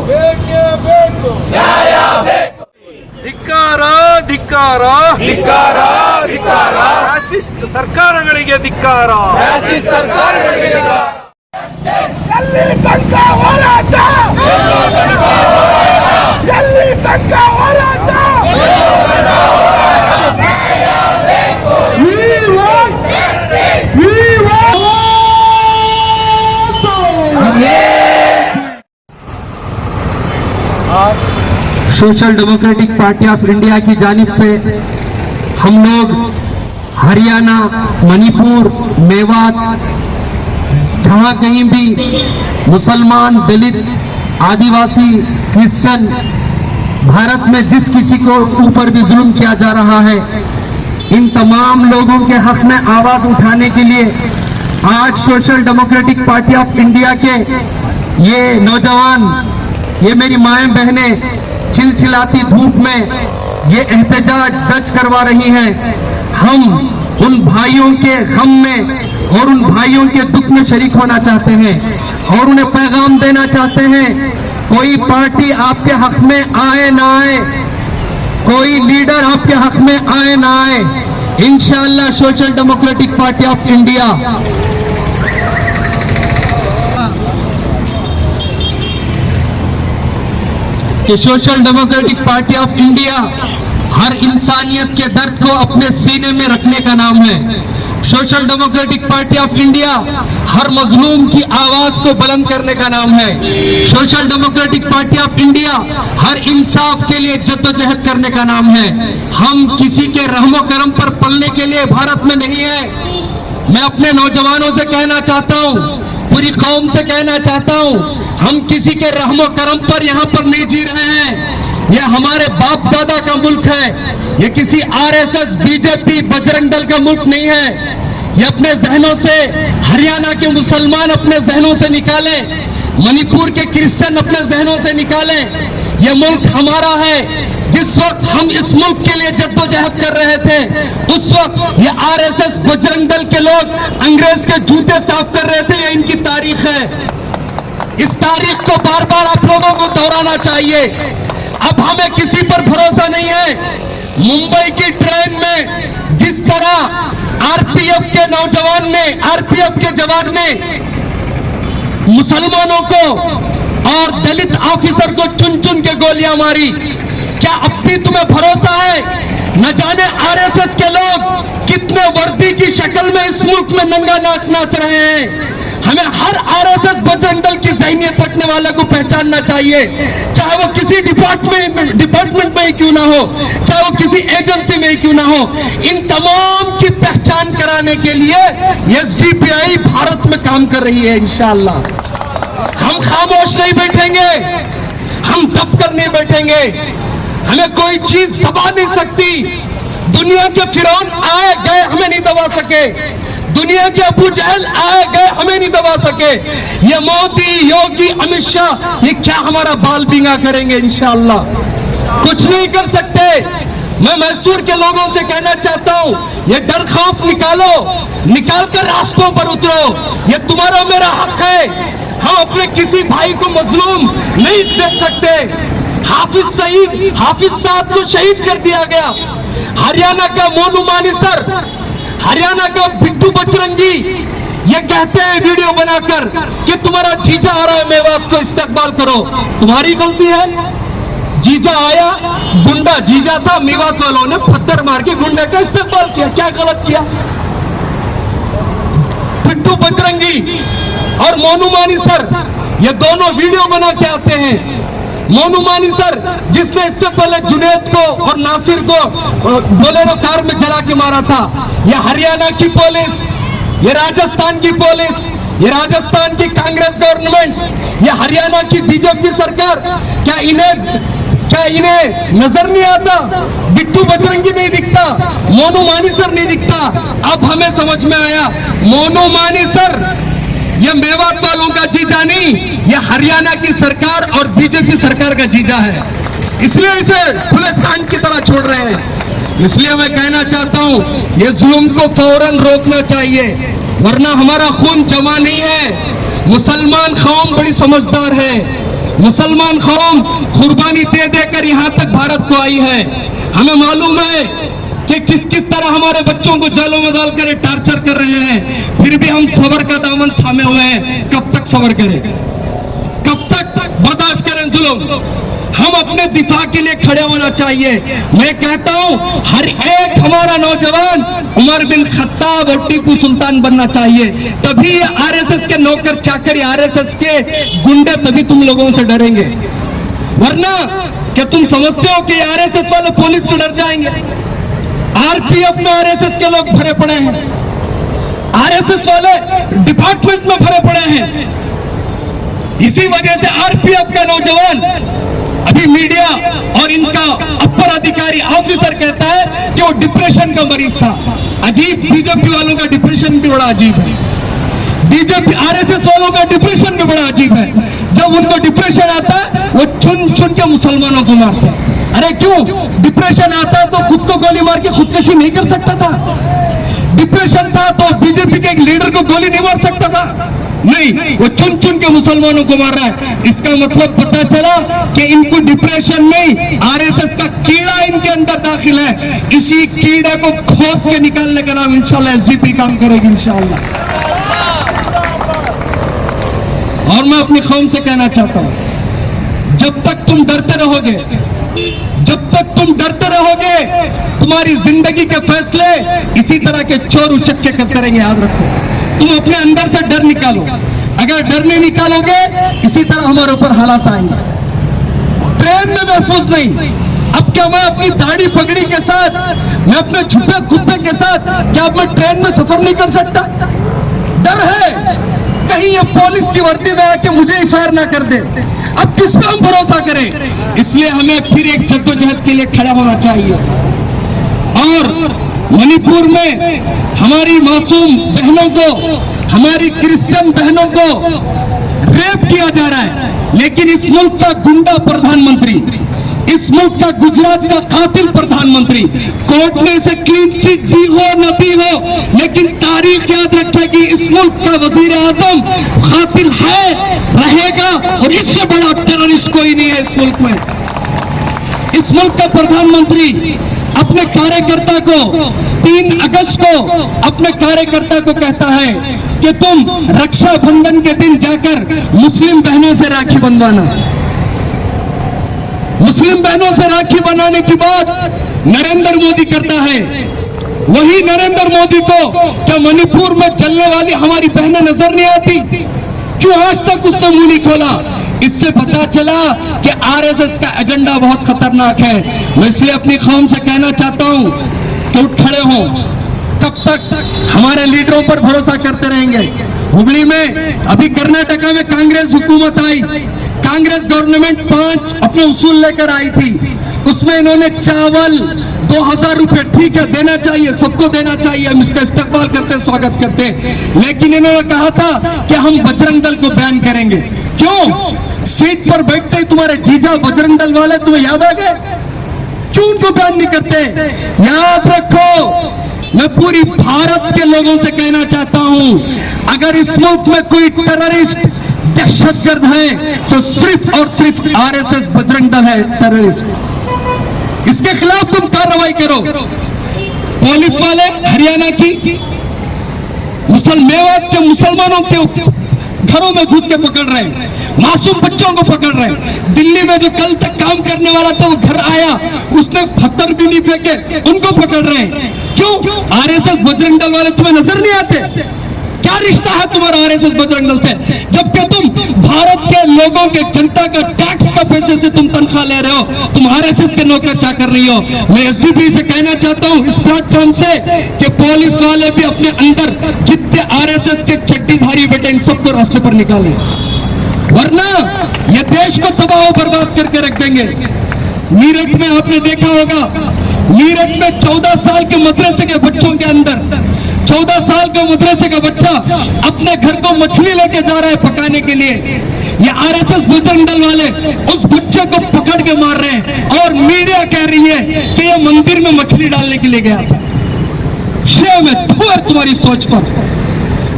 ಬೇಕೇ ಬೇಕು ನ್ಯಾಯ ಬೇಕು. ಧಿಕ್ಕಾರ ಧಿಕ್ಕಾರ ಧಿಕ್ಕಾರ ಧಿಕ್ಕಾರ. ಫ್ಯಾಸಿಸ್ಟ್ ಸರ್ಕಾರಗಳಿಗೆ ಧಿಕ್ಕಾರ, ಫ್ಯಾಸಿಸ್ಟ್ ಸರ್ಕಾರಗಳಿಗೆ ಧಿಕ್ಕಾರ. ಎಲ್ಲಿ ತನಕ ಹೋರಾಟ, ಎಲ್ಲಿ ತನಕ ಹೋರಾಟ. Social Democratic Party of India की जानिब से हम लोग हरियाणा, मणिपुर, मेवात, जहां कहीं भी मुसलमान, दलित, आदिवासी, क्रिश्चियन, भारत में जिस किसी को ऊपर भी जुल्म किया जा रहा है, इन तमाम लोगों के हक में आवाज उठाने के लिए आज social Democratic Party of India के ये नौजवान, ये मेरी माएं बहनें चिलचिलाती धूप में ये एहतजाज दर्ज करवा रही हैं। हम उन भाइयों के गम में और उन भाइयों के दुख में शरीक होना चाहते हैं और उन्हें पैगाम देना चाहते हैं, कोई पार्टी आपके हक में आए ना आए, कोई लीडर आपके हक में आए ना आए, इंशाअल्लाह Social Democratic Party of India कि Social Democratic Party of India हर इंसानियत के दर्द को अपने सीने में रखने का नाम है। Social Democratic Party of India हर मजलूम की आवाज को बुलंद करने का नाम है। Social Democratic Party of India हर इंसाफ के लिए जद्दोजहद करने का नाम है। हम किसी के रहमो करम पर पलने के लिए भारत में नहीं है। मैं अपने नौजवानों से कहना चाहता हूँ, पूरी कौम से कहना चाहता हूँ, हम किसी के रहमो करम पर यहाँ पर नहीं जी रहे हैं। यह हमारे बाप दादा का मुल्क है, ये किसी आरएसएस, बीजेपी, बजरंग दल का मुल्क नहीं है। ये अपने जहनों से, हरियाणा के मुसलमान अपने जहनों से निकालें, मणिपुर के क्रिश्चियन अपने जहनों से निकालें। यह मुल्क हमारा है। जिस वक्त हम इस मुल्क के लिए जद्दोजहद कर रहे थे, उस वक्त ये आरएसएस, बजरंग दल के लोग अंग्रेज के जूते साफ कर रहे थे। ये इनकी तारीख है। इस तारीख को बार बार आप लोगों को दोहराना चाहिए। अब हमें किसी पर भरोसा नहीं है। मुंबई की ट्रेन में जिस तरह आरपीएफ के नौजवान ने, आरपीएफ के जवान ने मुसलमानों को और दलित ऑफिसर को चुन चुन के गोलियां मारी, क्या अब भी तुम्हें भरोसा है? न जाने आरएसएस के लोग कितने वर्दी की शक्ल में इस मुल्क में नंगा नाच नाच रहे हैं। हमें हर आरएसएस, बजरंग दल की ज़हनियत रखने वाले को पहचानना चाहिए, चाहे वो किसी डिपार्टमेंट में ही क्यों ना हो, चाहे वो किसी एजेंसी में ही क्यों ना हो। इन तमाम की पहचान कराने के लिए एसडीपीआई भारत में काम कर रही है। इंशाअल्लाह हम खामोश नहीं बैठेंगे, हम दब कर नहीं बैठेंगे। हमें कोई चीज दबा नहीं सकती। दुनिया के फिरौन आए गए, हमें नहीं दबा सके। दुनिया के अबू जहल आए गए, हमें नहीं दबा सके। ये मोदी, योगी, अमित शाह, ये क्या हमारा बाल बींगा करेंगे? इंशाअल्लाह कुछ नहीं कर सकते। मैं मैसूर के लोगों से कहना चाहता हूँ, ये डर खौफ निकालो, निकाल कर रास्तों पर उतरो। ये तुम्हारा मेरा हक है। हम अपने किसी भाई को मजलूम नहीं देख सकते। हाफिज साहब को शहीद कर दिया गया। हरियाणा का मोनू मानेसर, हरियाणा का बिट्टू बजरंगी ये कहते हैं वीडियो बनाकर कि तुम्हारा जीजा आ रहा है, मेवात को इस्तकबाल करो। तुम्हारी गलती है। जीजा आया, गुंडा जीजा था, मेवात वालों ने पत्थर मार के गुंडे का इस्तकबाल किया। क्या गलत किया? बिट्टू बजरंगी और मोनू मानेसर ये दोनों वीडियो बना के आते हैं। मोनू मानेसर जिसने इससे पहले जुनैद को और नासिर को बोलेरो कार में जला के मारा था। ये हरियाणा की पुलिस, ये राजस्थान की पुलिस, ये राजस्थान की कांग्रेस गवर्नमेंट, ये हरियाणा की बीजेपी सरकार, क्या इन्हें नजर नहीं आता? बिट्टू बजरंगी नहीं दिखता, मोनू मानेसर नहीं दिखता। अब हमें समझ में आया, मोनू मानेसर ये मेवात वालों का जीजा नहीं, ये हरियाणा की सरकार और बीजेपी सरकार का जीजा है। इसलिए इसे खुले सांड की तरह छोड़ रहे हैं। इसलिए मैं कहना चाहता हूं, ये जुल्म को फौरन रोकना चाहिए, वरना हमारा खून जमा नहीं है। मुसलमान कौम बड़ी समझदार है, मुसलमान कौम कुर्बानी दे देकर यहाँ तक भारत को आई है। हमें मालूम है कि किस किस तरह हमारे बच्चों को जेलों में डालकर टार्चर कर रहे हैं, फिर भी हम सबर का दामन थामे हुए हैं। कब तक सबर करें, कब तक बर्दाश्त करें जुल्म? हम अपने दिफा के लिए खड़े होना चाहिए। मैं कहता हूं हर एक हमारा नौजवान उमर बिन खत्ताब और टीपू सुल्तान बनना चाहिए, तभी आरएसएस के नौकर चाकर, आरएसएस के गुंडे तभी तुम लोगों से डरेंगे। वरना क्या तुम समझते हो कि आरएसएस वाले पुलिस से डर जाएंगे? आरपीएफ में आरएसएस के लोग भरे पड़े हैं, आरएसएस वाले डिपार्टमेंट में भरे पड़े हैं। इसी वजह से आरपीएफ का नौजवान अभी मीडिया और इनका अपर अधिकारी ऑफिसर कहता है कि वो डिप्रेशन का मरीज था। अजीब, बीजेपी वालों का डिप्रेशन भी बड़ा अजीब है, बीजेपी आरएसएस वालों का डिप्रेशन भी बड़ा अजीब है। जब उनको डिप्रेशन आता है वो चुन चुन के मुसलमानों को मारते हैं। अरे क्यों? डिप्रेशन आता तो खुद को गोली मार के खुदकशी नहीं कर सकता था? डिप्रेशन था तो बीजेपी के एक लीडर को गोली नहीं मार सकता था? नहीं, वो चुन चुन के मुसलमानों को मार रहा है। इसका मतलब पता चला कि इनको डिप्रेशन नहीं, आरएसएस का कीड़ा इनके अंदर दाखिल है। इसी कीड़े को खोद के निकालने का नाम इंशाल्लाह एसडीपी काम करेगी इंशाल्लाह। और मैं अपनी कौम से कहना चाहता हूं, जब तक तुम डरते रहोगे, जब तक तुम डरते रहोगे, तुम्हारी जिंदगी के फैसले इसी तरह के चोर उचक्के करते रहेंगे। याद रखो, तुम अपने अंदर से डर निकालो। अगर डर नहीं निकालोगे, इसी तरह हमारे ऊपर हालात आएंगे। ट्रेन में महफूज नहीं। अब क्या मैं अपनी दाढ़ी पगड़ी के साथ, मैं अपने छुपे खुप्पे के साथ, क्या अब मैं ट्रेन में सफर नहीं कर सकता? डर है कहीं ये पुलिस की वर्दी में आके मुझे ही फायर ना कर दे। अब किस पे हम भरोसा करें? इसलिए हमें फिर एक जद्दोजहद के लिए खड़ा होना चाहिए। और मणिपुर में हमारी मासूम बहनों को, हमारी क्रिश्चियन बहनों को रेप किया जा रहा है, लेकिन इस मुल्क का गुंडा प्रधानमंत्री, इस मुल्क का गुजरात का कातिल प्रधानमंत्री, कोर्ट ने इसे क्लीन चिट दी हो न दी हो, लेकिन तारीख याद रखेगी इस मुल्क का वजीर आजम कातिल है, रहेगा, और इससे बड़ा टेररिस्ट कोई नहीं है इस मुल्क में। इस मुल्क का प्रधानमंत्री अपने कार्यकर्ता को 3 अगस्त को अपने कार्यकर्ता को कहता है कि तुम रक्षाबंधन के दिन जाकर मुस्लिम बहनों से राखी बंधवाना। मुस्लिम बहनों से राखी बनाने की बात नरेंद्र मोदी करता है। वही नरेंद्र मोदी को क्या मणिपुर में चलने वाली हमारी बहनें नजर नहीं आती? क्यों आज तक उसने मुंह नहीं खोला? इससे पता चला कि आरएसएस का एजेंडा बहुत खतरनाक है। मैं इसलिए अपनी कौम से कहना चाहता हूं कि उठ खड़े हो। कब तक हमारे लीडरों पर भरोसा करते रहेंगे? हुगली में अभी कर्नाटका में कांग्रेस हुकूमत आई, कांग्रेस गवर्नमेंट 5 अपने उसूल लेकर आई थी। उसमें इन्होंने चावल 2000 रुपए, ठीक है देना चाहिए, सबको देना चाहिए, हम इसका इस्तेमाल करते हैं, स्वागत करते हैं, लेकिन इन्होंने कहा था कि हम बजरंग दल को बैन करेंगे। क्यों? सीट पर बैठते ही तुम्हारे जीजा बजरंग दल वाले तुम्हें याद आ गए? क्यों उनको बैन नहीं करते? याद रखो, मैं पूरी भारत के लोगों से कहना चाहता हूं, अगर इस मुल्क में कोई टेररिस्ट, दहशतगर्द है तो सिर्फ और सिर्फ आरएसएस बजरंग दल है टेररिस्ट। इसके खिलाफ तुम कार्रवाई करो। पुलिस वाले हरियाणा की मेवात के मुसलमानों के घरों में घुस के पकड़ रहे हैं, मासूम बच्चों को पकड़ रहे हैं। दिल्ली में जो कल तक काम करने वाला था वो घर आया, उसने पत्थर भी नहीं फेंके, उनको पकड़ रहे हैं। क्यों? आरएसएस बजरंग दल वाले तुम्हें नजर नहीं आते? क्या रिश्ता है तुम्हारा आरएसएस बजरंग दल से? जबकि तुम भारत के लोगों के, जनता का टैक्स का पैसे से तुम तनख्वाह ले रहे हो, तुम आरएसएस के नौकर चाकर नहीं हो। मैं एसडीपी से कहना चाहता हूं इस प्लेटफॉर्म से कि पुलिस वाले भी अपने अंदर जितने आरएसएस के चड्डीधारी बेटे इन सबको रास्ते पर निकालें, वरना ये देश को तबाह और बर्बाद करके रख देंगे। मीरठ में आपने देखा होगा, मीरठ में 14 साल के मदरसे के बच्चों के अंदर 14 साल का मदरसे का बच्चा अपने घर को मछली लेके जा रहा है पकाने के लिए। ये आरएसएस बजरंग दल वाले उस बच्चे को पकड़ के मार रहे हैं और मीडिया कह रही है कि ये मंदिर में मछली डालने के लिए गया था। शेम है, धुआं तुम्हारी सोच पर।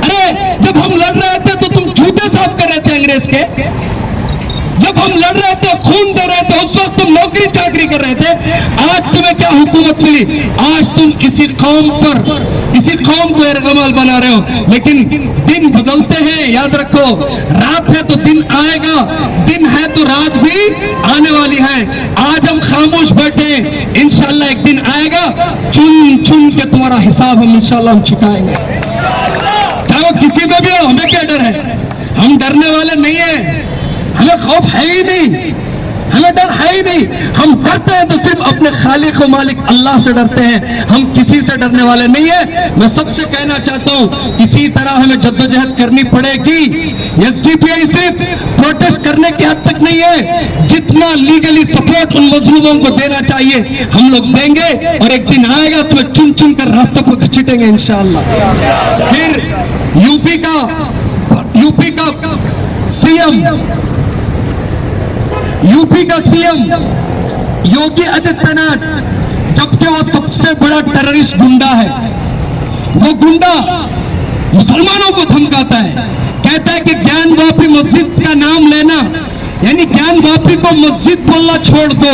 अरे जब हम लड़ रहे थे तो तुम जूते साफ कर रहे थे अंग्रेज के। जब हम लड़ रहे थे, खून दे रहे थे, उस वक्त तुम नौकरी चाकरी कर रहे थे। आज तुम्हें क्या हुकूमत मिली? आज तुम इसी कौम को इरगमाल बना रहे हो। लेकिन दिन बदलते हैं, याद रखो। रात है तो दिन आएगा, दिन है तो रात भी आने वाली है। आज हम खामोश बैठे, इंशाल्लाह एक दिन आएगा, चुन चुन के तुम्हारा हिसाब हम इंशाल्लाह हम चुकाएंगे। चाहे वो किसी में भी हो, हमें क्या डर है? हम डरने वाले नहीं है, हमें खौफ है ही नहीं, हमें डर है ही नहीं। हम डरते हैं तो सिर्फ अपने खालिक और मालिक अल्लाह से डरते हैं, हम किसी से डरने वाले नहीं है। मैं सबसे कहना चाहता हूँ, किसी तरह हमें जद्दोजहद करनी पड़ेगी। एसडीपीआई सिर्फ प्रोटेस्ट करने की हद तक नहीं है, जितना लीगली सपोर्ट उन मजलूमों को देना चाहिए हम लोग देंगे। और एक दिन आएगा तो चुन चुन कर रास्तों पर घसीटेंगे इंशाअल्लाह। फिर यूपी का सीएम योगी आदित्यनाथ, जबकि वो सबसे बड़ा टेररिस्ट गुंडा है, वो गुंडा मुसलमानों को धमकाता है, कहता है कि ज्ञान वापी मस्जिद का नाम लेना, यानी ज्ञान वापी को मस्जिद बोलना छोड़ दो,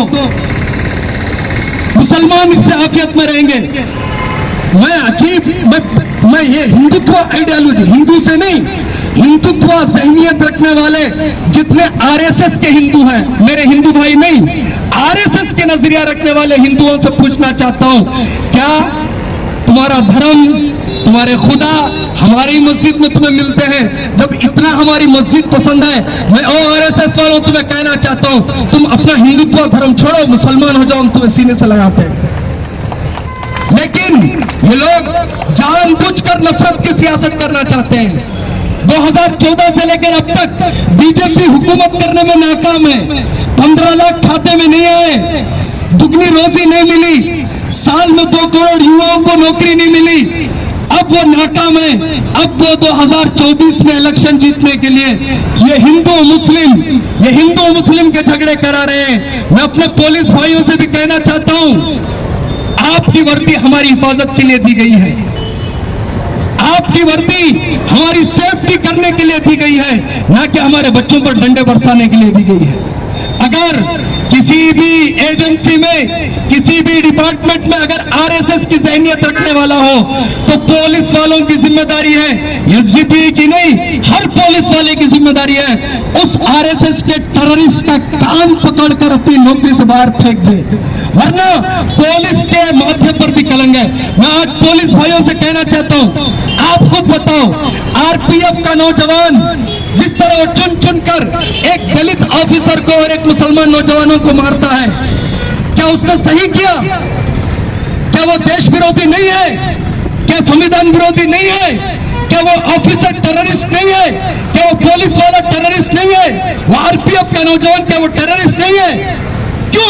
मुसलमान इससे आफियत में रहेंगे। मैं ये हिंदुत्व आइडियोलॉजी, हिंदू से नहीं, हिंदुत्व जहनियत रखने वाले जितने आरएसएस के हिंदू हैं, मेरे हिंदू भाई नहीं, आरएसएस के नजरिया रखने वाले हिंदुओं से पूछना चाहता हूं, क्या तुम्हारा धर्म, तुम्हारे खुदा हमारी मस्जिद में तुम्हें मिलते हैं? जब इतना हमारी मस्जिद पसंद है, मैं आरएसएस वालों तुम्हें कहना चाहता हूं, तुम अपना हिंदुत्व धर्म छोड़ो, मुसलमान हो जाओ, हम तुम्हें सीने से लगाते हैं। लेकिन ये लोग जानबूझकर नफरत की सियासत करना चाहते हैं। 2014 से लेकर अब तक बीजेपी हुकूमत करने में नाकाम है। 15 लाख खाते में नहीं आए, दुगनी रोजी नहीं मिली, साल में 2 करोड़ युवाओं को नौकरी नहीं मिली। अब वो नाकाम है। अब वो 2024 में इलेक्शन जीतने के लिए ये हिंदू मुस्लिम के झगड़े करा रहे हैं। मैं अपने पुलिस भाइयों से भी कहना चाहता हूं, आपकी वर्दी हमारी हिफाजत के लिए दी गई है, आपकी वर्दी हमारी सेफ्टी करने के लिए दी गई है, ना कि हमारे बच्चों पर डंडे बरसाने के लिए दी गई है। अगर किसी भी एजेंसी में, किसी भी डिपार्टमेंट में अगर आरएसएस की जहनियत रखने वाला हो, तो पुलिस वालों की जिम्मेदारी है, एसडीपीआई की नहीं, हर पुलिस वाले की जिम्मेदारी है उस आरएसएस के टेररिस्ट का कान पकड़कर अपनी नौकरी से बाहर फेंक दे, वरना पुलिस के माथे पर भी कलंक है। मैं आज पुलिस भाइयों से कहना चाहता हूं, आप खुद बताओ, आरपीएफ का नौजवान जिस तरह वो चुन चुन कर एक दलित ऑफिसर को और एक मुसलमान नौजवानों को मारता है, क्या उसने सही किया? क्या वो देश विरोधी नहीं है? क्या संविधान विरोधी नहीं है? क्या वो ऑफिसर टेररिस्ट नहीं है? क्या वो पुलिस वाला टेररिस्ट नहीं है? वो आरपीएफ का नौजवान क्या वो टेररिस्ट नहीं है? क्यों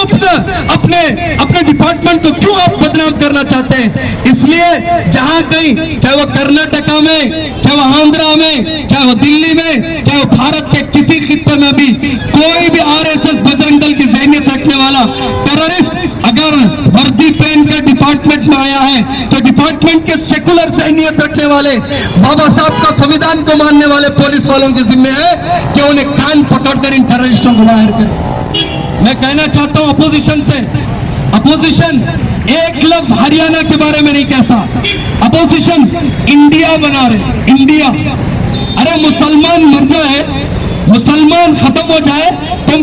अपने डिपार्टमेंट को क्यों आप बदनाम करना चाहते हैं? इसलिए जहां कहीं, चाहे वो कर्नाटका में, चाहे वो आंध्रा में, चाहे वो दिल्ली में, चाहे वो भारत के किसी खित्ते में भी कोई भी आरएसएस बजरंग दल की जहनियत रखने वाला टेररिस्ट अगर वर्दी पहन कर डिपार्टमेंट में आया है, तो डिपार्टमेंट के सेकुलर जहनियत रखने वाले, बाबा साहब का संविधान को मानने वाले पुलिस वालों की जिम्मे है कि उन्हें कान पकड़कर इन टेररिस्टों को बाहर करें। मैं कहना चाहता हूं अपोजिशन से, अपोजिशन एक लफ्ज हरियाणा के बारे में नहीं कहता, अपोजिशन इंडिया बना रहे, इंडिया। अरे मुसलमान मर जाए, मुसलमान खत्म हो जाए, तुम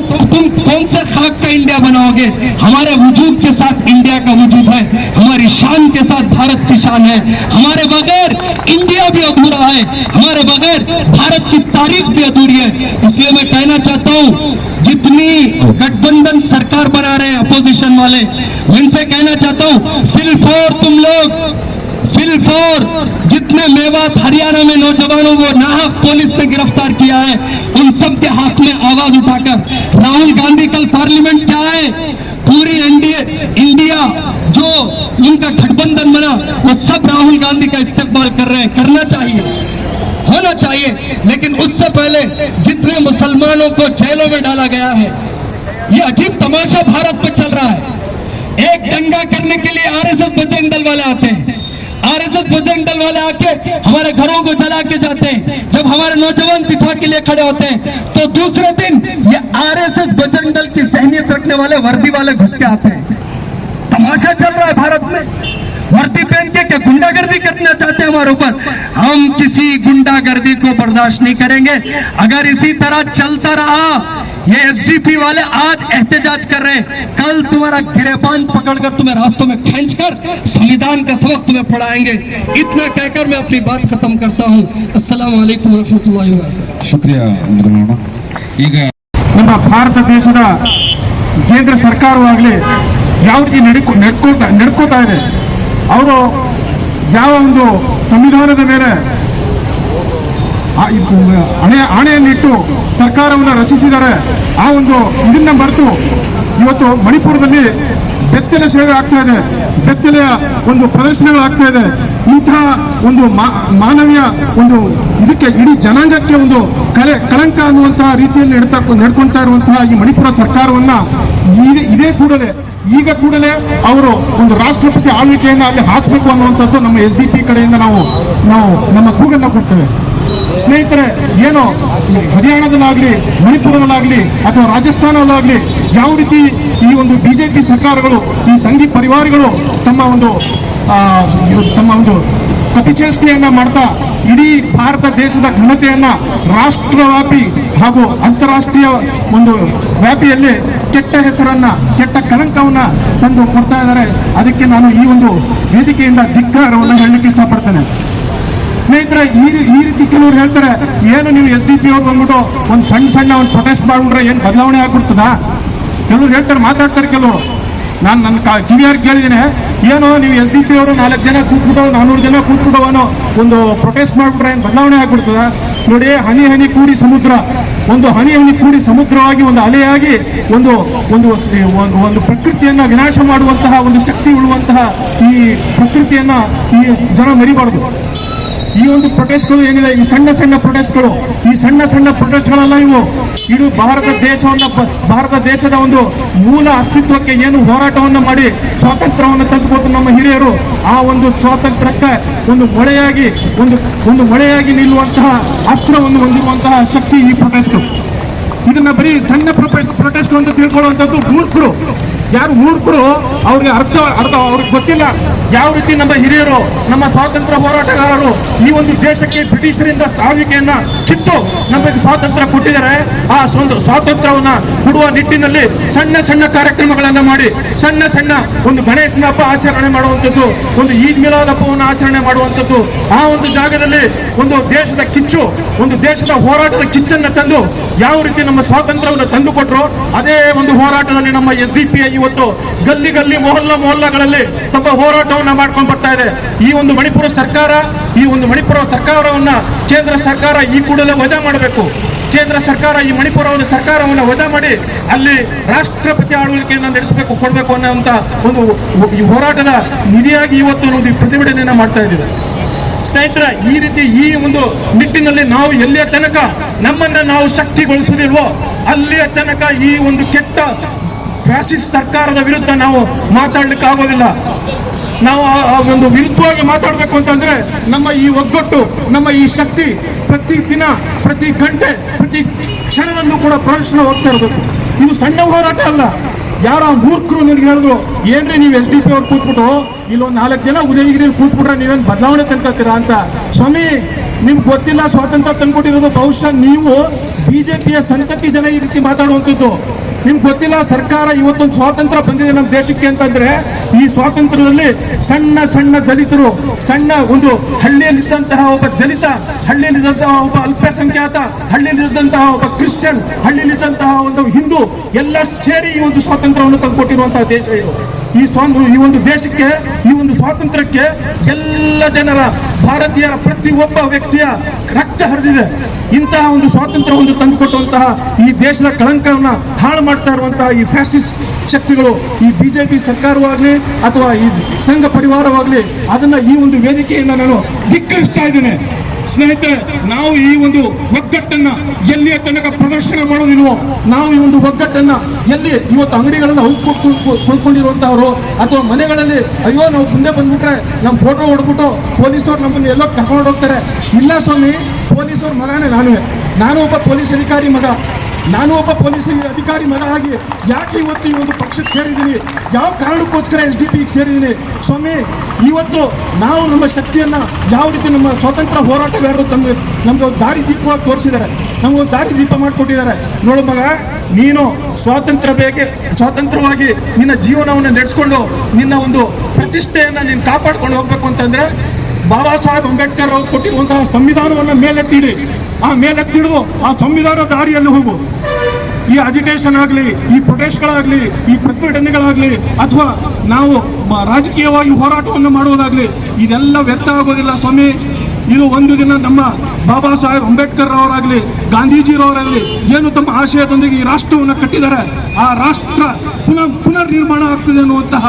कौन से खाक का इंडिया बनाओगे? हमारे वजूद के साथ इंडिया का वजूद है, हमारी शान के साथ भारत की शान है। हमारे बगैर इंडिया भी अधूरा है, हमारे बगैर भारत की तारीख भी अधूरी है। इसलिए मैं कहना चाहता हूं, जितनी गठबंधन सरकार बना रहे हैं अपोजिशन वाले, मैं इनसे कहना चाहता हूं, फिलफोर तुम लोग, फिलफोर जितने मेवात हरियाणा में नौजवानों को नाहक पुलिस ने गिरफ्तार किया है, उन सब के हाथ में आवाज उठाकर राहुल गांधी कल पार्लियामेंट क्या है, पूरी इंडिया जो उनका गठबंधन बना, वो सब राहुल गांधी का इस्तेमाल कर रहे हैं। करना चाहिए, होना चाहिए, लेकिन उससे पहले जितने मुसलमानों को जेलों में डाला गया है, ये अजीब तमाशा भारत में चल रहा है। एक दंगा करने के लिए आरएसएस बजरंग दल वाले आते हैं, आरएसएस बजरंग दल वाले आके हमारे घरों को जला के जाते हैं। जब हमारे नौजवान दिफा के लिए खड़े होते हैं तो दूसरे दिन ये आरएसएस बजरंग दल की सहनियत रखने वाले वर्दी वाले घुस के आते हैं। तमाशा चल रहा है भारत में। वर्दी पहन के क्या गुंडागर्दी करना चाहते हैं हमारे ऊपर? हम किसी गुंडागर्दी को बर्दाश्त नहीं करेंगे। अगर इसी तरह चलता रहा, ये एसडीपी वाले आज एहतजाज कर रहे हैं, कल तुम्हारा गिरेबान पकड़कर तुम्हें रास्तों में खींचकर संविधान का सबक तुम्हें पढ़ाएंगे। इतना कहकर मैं अपनी बात खत्म करता हूँ। अस्सलाम वालेकुम रहमतुल्लाहि व बरकातुहू। ಶುಕ್ರಿಯಾ ಇಂದ್ರಣ್ಣ. ಈಗ ನಮ್ಮ ಭಾರತ ದೇಶದ ಕೇಂದ್ರ ಸರ್ಕಾರವಾಗಲಿ ಯಾವ ರೀತಿ ನಡ್ಕೋತಾ ಇದೆ, ಅವರು ಯಾವ ಒಂದು ಸಂವಿಧಾನದ ಮೇಲೆ ಆಣೆಯನ್ನಿಟ್ಟು ಸರ್ಕಾರವನ್ನು ರಚಿಸಿದ್ದಾರೆ, ಆ ಒಂದು ಇದನ್ನ ಮರೆತು ಇವತ್ತು ಮಣಿಪುರದಲ್ಲಿ ಬೆತ್ತಲೆ ಸೇವೆ ಆಗ್ತಾ ಇದೆ, ಬೆತ್ತಲೆಯ ಒಂದು ಪ್ರದರ್ಶನಗಳಾಗ್ತಾ ಇದೆ. ಇಂತಹ ಒಂದು ಮಾನವೀಯ ಒಂದು ಇದಕ್ಕೆ ಇಡೀ ಜನಾಂಗಕ್ಕೆ ಒಂದು ಕಳಂಕ ಅನ್ನುವಂತಹ ರೀತಿಯಲ್ಲಿ ನಡ್ಕೊಳ್ತಾ ಇರುವಂತಹ ಈ ಮಣಿಪುರ ಸರ್ಕಾರವನ್ನ ಈಗ ಕೂಡಲೇ ಅವರು ಒಂದು ರಾಷ್ಟ್ರಪತಿ ಆಳ್ವಿಕೆಯನ್ನು ಅಲ್ಲಿ ಹಾಕಬೇಕು ಅನ್ನುವಂಥದ್ದು ನಮ್ಮ SDP ಕಡೆಯಿಂದ ನಾವು ನಮ್ಮ ಕೂಗನ್ನ ಕೊಡ್ತೇವೆ. ಸ್ನೇಹಿತರೆ, ಏನೋ ಹರಿಯಾಣದಲ್ಲಾಗ್ಲಿ, ಮಣಿಪುರದಲ್ಲಾಗ್ಲಿ ಅಥವಾ ರಾಜಸ್ಥಾನದಲ್ಲಾಗ್ಲಿ ಯಾವ ರೀತಿ ಈ ಒಂದು BJP ಸರ್ಕಾರಗಳು, ಈ ಸಂಘಿ ಪರಿವಾರಗಳು ತಮ್ಮ ಒಂದು ಕಪಿಚೇಷ್ಟೆಯನ್ನ ಮಾಡ್ತಾ ಇಡೀ ಭಾರತ ದೇಶದ ಘನತೆಯನ್ನ ರಾಷ್ಟ್ರವ್ಯಾಪಿ ಹಾಗೂ ಅಂತಾರಾಷ್ಟ್ರೀಯ ಒಂದು ವ್ಯಾಪಿಯಲ್ಲಿ ಕೆಟ್ಟ ಹೆಸರನ್ನ, ಕೆಟ್ಟ ಕಲಂಕವನ್ನ ತಂದು ಕೊಡ್ತಾ ಇದ್ದಾರೆ. ಅದಕ್ಕೆ ನಾನು ಈ ಒಂದು ವೇದಿಕೆಯಿಂದ ಧಿಕ್ಕಾರವನ್ನು ಹೇಳಲಿಕ್ಕೆ ಇಷ್ಟಪಡ್ತೇನೆ. ಸ್ನೇಹಿತರೆ, ಈ ರೀತಿ ಕೆಲವರು ಹೇಳ್ತಾರೆ, ಏನು ನೀವು SDP ಅವ್ರು ಬಂದ್ಬಿಟ್ಟು ಒಂದು ಸಣ್ಣ ಒಂದು ಪ್ರೊಟೆಸ್ಟ್ ಮಾಡ್ಬಿಟ್ರೆ ಏನು ಬದಲಾವಣೆ ಆಗ್ಬಿಡ್ತದಾ? ಕೆಲವರು ಹೇಳ್ತಾರೆ, ಮಾತಾಡ್ತಾರೆ ಕೆಲವರು. ನಾನು ನನ್ನ ಕಿವಿಯಾರು ಕೇಳಿದ್ದೇನೆ, ಏನೋ ನೀವು SDP ಅವರು 4 ಜನ ಕೂತ್ಬಿಟ್ಟು 400 ಜನ ಕೂತ್ಬಿಟ್ಟು ಒಂದು ಪ್ರೊಟೆಸ್ಟ್ ಮಾಡ್ಬಿಟ್ರೆ ಏನು ಬದಲಾವಣೆ ಆಗ್ಬಿಡ್ತದ? ನೋಡಿ, ಹನಿ ಹನಿ ಕೂಡಿ ಸಮುದ್ರ, ಒಂದು ಹನಿ ಹನಿ ಕೂಡಿ ಸಮುದ್ರವಾಗಿ ಒಂದು ಅಲೆಯಾಗಿ ಒಂದು ಒಂದು ಒಂದು ಪ್ರಕೃತಿಯನ್ನ ವಿನಾಶ ಮಾಡುವಂತಹ ಒಂದು ಶಕ್ತಿ ಉಳ್ಳುವಂತಹ ಈ ಪ್ರಕೃತಿಯನ್ನ ಈ ಜನ ಮರಿಬಾರ್ದು. ಈ ಒಂದು ಪ್ರೊಟೆಸ್ಟ್ಗಳು ಏನಿದೆ, ಈ ಸಣ್ಣ ಪ್ರೊಟೆಸ್ಟ್ಗಳೆಲ್ಲ ಇವು ಇಡೀ ಭಾರತ ದೇಶದ ಒಂದು ಮೂಲ ಅಸ್ತಿತ್ವಕ್ಕೆ ಏನು ಹೋರಾಟವನ್ನು ಮಾಡಿ ಸ್ವಾತಂತ್ರ್ಯವನ್ನು ತಂದುಕೊಟ್ಟು ನಮ್ಮ ಹಿರಿಯರು, ಆ ಒಂದು ಸ್ವಾತಂತ್ರ್ಯಕ್ಕೆ ಒಂದು ಮೊಳೆಯಾಗಿ ನಿಲ್ಲುವಂತಹ ಅಸ್ತ್ರವನ್ನು ಹೊಂದಿರುವಂತಹ ಶಕ್ತಿ ಈ ಪ್ರೊಟೆಸ್ಟ್. ಇದನ್ನ ಬರೀ ಸಣ್ಣ ಪ್ರೊಟೆಸ್ಟ್ ಅಂತ ತಿಳ್ಕೊಳ್ಳುವಂಥದ್ದು ಮೂರ್ಖರು. ಯಾರು ಮೂರ್ಖರು, ಅವ್ರಿಗೆ ಅರ್ಥ ಅವ್ರಿಗೆ ಗೊತ್ತಿಲ್ಲ ಯಾವ ರೀತಿ ನಮ್ಮ ಹಿರಿಯರು, ನಮ್ಮ ಸ್ವಾತಂತ್ರ್ಯ ಹೋರಾಟಗಾರರು ಈ ಒಂದು ದೇಶಕ್ಕೆ ಬ್ರಿಟಿಷರಿಂದ ಆಳ್ವಿಕೆಯನ್ನ ಕಿತ್ತು ನಮಗೆ ಸ್ವಾತಂತ್ರ್ಯ ಕೊಟ್ಟಿದ್ದಾರೆ. ಆ ಸ್ವಾತಂತ್ರ್ಯವನ್ನ ಕೊಡುವ ನಿಟ್ಟಿನಲ್ಲಿ ಸಣ್ಣ ಕಾರ್ಯಕ್ರಮಗಳನ್ನ ಮಾಡಿ ಸಣ್ಣ ಒಂದು ಗಣೇಶನ ಹಬ್ಬ ಆಚರಣೆ ಮಾಡುವಂಥದ್ದು, ಒಂದು ಈದ್ ಮಿಲಾದ್ ಹಬ್ಬವನ್ನು ಆಚರಣೆ ಮಾಡುವಂಥದ್ದು, ಆ ಒಂದು ಜಾಗದಲ್ಲಿ ಒಂದು ದೇಶದ ಕಿಚ್ಚು, ಒಂದು ದೇಶದ ಹೋರಾಟದ ಕಿಚ್ಚನ್ನ ತಂದು ಯಾವ ರೀತಿ ನಮ್ಮ ಸ್ವಾತಂತ್ರ್ಯವನ್ನು ತಂದುಕೊಟ್ರು, ಅದೇ ಒಂದು ಹೋರಾಟದಲ್ಲಿ ನಮ್ಮ SDP ಇವತ್ತು ಗಲ್ಲಿ ಮೊಹಲ್ಲಾಗಳಲ್ಲಿ ತಮ್ಮ ಹೋರಾಟವನ್ನ ಮಾಡ್ಕೊಂಡು ಬರ್ತಾ ಇದೆ. ಈ ಒಂದು ಮಣಿಪುರ ಸರ್ಕಾರವನ್ನ ಕೇಂದ್ರ ಸರ್ಕಾರ ಈ ಕೂಡಲೇ ವಜಾ ಮಾಡಬೇಕು. ಕೇಂದ್ರ ಸರ್ಕಾರ ಈ ಮಣಿಪುರ ಒಂದು ಸರ್ಕಾರವನ್ನು ವಜಾ ಮಾಡಿ ಅಲ್ಲಿ ರಾಷ್ಟ್ರಪತಿ ಆಳ್ವಿಕೆಯನ್ನು ಕೊಡಬೇಕು ಅನ್ನೋಂಥ ಒಂದು ಹೋರಾಟದ ನಿಧಿಯಾಗಿ ಇವತ್ತು ನಾವು ಪ್ರತಿಭಟನೆಯನ್ನ ಮಾಡ್ತಾ ಇದ್ದೀವಿ. ಸ್ನೇಹಿತರೆ, ಈ ರೀತಿ ಈ ಒಂದು ನಿಟ್ಟಿನಲ್ಲಿ ನಾವು ಎಲ್ಲಿಯ ತನಕ ನಮ್ಮನ್ನ ನಾವು ಶಕ್ತಿಗೊಳಿಸುವುದಿಲ್ವೋ ಅಲ್ಲಿಯ ತನಕ ಈ ಒಂದು ಕೆಟ್ಟ ಫ್ಯಾಸಿಸ್ಟ್ ಸರ್ಕಾರದ ವಿರುದ್ಧ ನಾವು ಮಾತಾಡ್ಲಿಕ್ಕೆ ಆಗೋದಿಲ್ಲ. ನಾವು ಒಂದು ವಿರುದ್ಧವಾಗಿ ಮಾತಾಡಬೇಕು ಅಂತಂದ್ರೆ ನಮ್ಮ ಈ ಒಗ್ಗಟ್ಟು, ನಮ್ಮ ಈ ಶಕ್ತಿ ಪ್ರತಿ ದಿನ, ಪ್ರತಿ ಗಂಟೆ, ಪ್ರತಿ ಕ್ಷಣದಲ್ಲೂ ಕೂಡ ಪ್ರದರ್ಶನ ಹೋಗ್ತಾ ಇರಬೇಕು. ಇದು ಸಣ್ಣ ಹೋರಾಟ ಅಲ್ಲ. ಯಾರ ಮೂರ್ಖರು ನಿನ್ಗೆ ಹೇಳಿದ್ರು, ಏನ್ರಿ ನೀವು SDP ಅವ್ರು ಕೂತ್ಬಿಟ್ಟು ಇಲ್ಲೊಂದು 4 ಜನ ಉದಯಗಿರಿಯಲ್ಲಿ ಕೂತ್ಬಿಟ್ರೆ ನೀವೇನು ಬದಲಾವಣೆ ತಂದ್ಕೊತೀರಾ ಅಂತ. ಸ್ವಾಮಿ, ನಿಮ್ಗೆ ಗೊತ್ತಿಲ್ಲ ಸ್ವಾತಂತ್ರ್ಯ ತಂದ್ಕೊಟ್ಟಿರೋದು ಬಹುಶಃ ನೀವು BJPಯ ಸಂತತಿ ಜನ ಈ ರೀತಿ ಮಾತಾಡುವಂಥದ್ದು. ನಿಮ್ಗೆ ಗೊತ್ತಿಲ್ಲ ಸರ್ಕಾರ ಇವತ್ತೊಂದು ಸ್ವಾತಂತ್ರ್ಯ ಬಂದಿದೆ ನಮ್ಮ ದೇಶಕ್ಕೆ ಅಂತಂದ್ರೆ ಈ ಸ್ವಾತಂತ್ರ್ಯದಲ್ಲಿ ಸಣ್ಣ ದಲಿತರು, ಸಣ್ಣ ಒಂದು ಹಳ್ಳಿಯಲ್ಲಿದ್ದಂತಹ ಒಬ್ಬ ದಲಿತ, ಹಳ್ಳಿಯಲ್ಲಿದ್ದಂತಹ ಒಬ್ಬ ಅಲ್ಪಸಂಖ್ಯಾತ, ಹಳ್ಳಿಯಲ್ಲಿದ್ದಂತಹ ಒಬ್ಬ ಕ್ರಿಶ್ಚಿಯನ್, ಹಳ್ಳಿಯಲ್ಲಿದ್ದಂತಹ ಒಂದು ಹಿಂದೂ ಎಲ್ಲ ಸೇರಿ ಈ ಒಂದು ಸ್ವಾತಂತ್ರ್ಯವನ್ನು ತಂದುಕೊಟ್ಟಿರುವಂತಹ ದೇಶ ಇದು. ಈ ಒಂದು ದೇಶಕ್ಕೆ, ಈ ಒಂದು ಸ್ವಾತಂತ್ರ್ಯಕ್ಕೆ ಎಲ್ಲ ಜನರ, ಭಾರತೀಯರ ಪ್ರತಿಯೊಬ್ಬ ವ್ಯಕ್ತಿಯ ರಕ್ತ ಹರಿದಿದೆ. ಇಂತಹ ಒಂದು ಸ್ವಾತಂತ್ರ್ಯವನ್ನು ತಂದುಕೊಟ್ಟಂತಹ ಈ ದೇಶದ ಕಳಂಕವನ್ನು ಹಾಳು ಮಾಡ್ತಾ ಇರುವಂತಹ ಈ ಫ್ಯಾಸಿಸ್ಟ್ ಶಕ್ತಿಗಳು, ಈ BJP ಸರ್ಕಾರವಾಗಲಿ ಅಥವಾ ಈ ಸಂಘ ಪರಿವಾರವಾಗಲಿ, ಅದನ್ನ ಈ ಒಂದು ವೇದಿಕೆಯಿಂದ ನಾನು ಧಿಕ್ಕರಿಸ್ತಾ ಇದ್ದೇನೆ. ಸ್ನೇಹಿತರೆ, ನಾವು ಈ ಒಂದು ಒಗ್ಗಟ್ಟನ್ನ ಎಲ್ಲಿಯ ತನಕ ಪ್ರದರ್ಶನ ಮಾಡೋದಿಲ್ವೋ, ನಾವು ಈ ಒಂದು ಒಗ್ಗಟ್ಟನ್ನ ಎಲ್ಲಿ ಇವತ್ತು ಅಂಗಡಿಗಳಲ್ಲಿ ಕೊಂಡ್ಕೊಂಡಿರುವಂತಹವರು ಅಥವಾ ಮನೆಗಳಲ್ಲಿ ಅಯ್ಯೋ ನಾವು ಮುಂದೆ ಬಂದ್ಬಿಟ್ರೆ ನಮ್ಮ ಫೋಟೋ ಹೊಡ್ಬಿಟ್ಟು ಪೊಲೀಸರು ನಮ್ಮನ್ನು ಎಲ್ಲೋ ಕರ್ಕೊಂಡು ಹೋಗ್ತಾರೆ. ಇಲ್ಲ ಸ್ವಾಮಿ, ಪೊಲೀಸವ್ರ ಮಗನೇ ನಾನು ಒಬ್ಬ ಪೊಲೀಸ್ ಅಧಿಕಾರಿ ಮಗ. ನಾನು ಒಬ್ಬ ಪೊಲೀಸ್ ಅಧಿಕಾರಿ ಮಗ ಆಗಿ ಯಾಕೆ ಇವತ್ತು ಈ ಒಂದು ಪಕ್ಷಕ್ಕೆ ಸೇರಿದ್ದೀನಿ, ಯಾವ ಕಾರಣಕ್ಕೋಸ್ಕರ SDP ಸೇರಿದ್ದೀನಿ ಸ್ವಾಮಿ. ಇವತ್ತು ನಾವು ನಮ್ಮ ಶಕ್ತಿಯನ್ನು ಯಾವ ರೀತಿ ನಮ್ಮ ಸ್ವಾತಂತ್ರ್ಯ ಹೋರಾಟಗಾರರು ನಮ್ಗೆ ಒಂದು ದಾರಿ ದೀಪವಾಗಿ ತೋರಿಸಿದ್ದಾರೆ, ನಮಗೊಂದು ದಾರಿ ದೀಪ ಮಾಡಿಕೊಟ್ಟಿದ್ದಾರೆ. ನೋಡು ಮಗ, ನೀನು ಸ್ವಾತಂತ್ರ್ಯವಾಗಿ ನಿನ್ನ ಜೀವನವನ್ನು ನಡೆಸ್ಕೊಂಡು ನಿನ್ನ ಒಂದು ಪ್ರತಿಷ್ಠೆಯನ್ನು ನೀನು ಕಾಪಾಡ್ಕೊಂಡು ಹೋಗ್ಬೇಕು ಅಂತಂದ್ರೆ ಬಾಬಾ ಸಾಹೇಬ್ ಅಂಬೇಡ್ಕರ್ ಅವರು ಕೊಟ್ಟಿರುವಂತಹ ಸಂವಿಧಾನವನ್ನು ಮೇಲೆತ್ತಿಡಿ. ಆ ಮೇಲೆತ್ತಿಡಿದು ಆ ಸಂವಿಧಾನ ದಾರಿಯಲ್ಲಿ ಹೋಗು. ಈ ಅಜಿಟೇಷನ್ ಆಗಲಿ, ಈ ಪ್ರೊಟೆಸ್ಟ್ಗಳಾಗಲಿ, ಈ ಪ್ರತಿಭಟನೆಗಳಾಗಲಿ, ಅಥವಾ ನಾವು ರಾಜಕೀಯವಾಗಿ ಹೋರಾಟವನ್ನು ಮಾಡುವುದಾಗಲಿ, ಇದೆಲ್ಲ ವ್ಯರ್ಥ ಆಗೋದಿಲ್ಲ ಸ್ವಾಮಿ. ಇದು ಒಂದು ದಿನ ನಮ್ಮ ಬಾಬಾ ಸಾಹೇಬ್ ಅಂಬೇಡ್ಕರ್ ಅವರಾಗಲಿ, ಗಾಂಧೀಜಿರವರಾಗಲಿ ಏನು ತಮ್ಮ ಆಶಯದೊಂದಿಗೆ ಈ ರಾಷ್ಟ್ರವನ್ನು ಕಟ್ಟಿದ್ದಾರೆ, ಆ ರಾಷ್ಟ್ರ ಪುನರ್ ನಿರ್ಮಾಣ ಆಗ್ತದೆ ಅನ್ನುವಂತಹ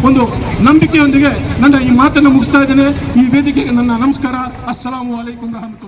ಒಂದು ನಂಬಿಕೆಯೊಂದಿಗೆ ನನ್ನ ಈ ಮಾತನ್ನು ಮುಗಿಸ್ತಾ ಇದ್ದೇನೆ. ಈ ವೇದಿಕೆಗೆ ನನ್ನ ನಮಸ್ಕಾರ. ಅಸ್ಸಲಾಮು ಅಲೈಕುಂ ರಹಮತುಲ್ಲಾಹಿ.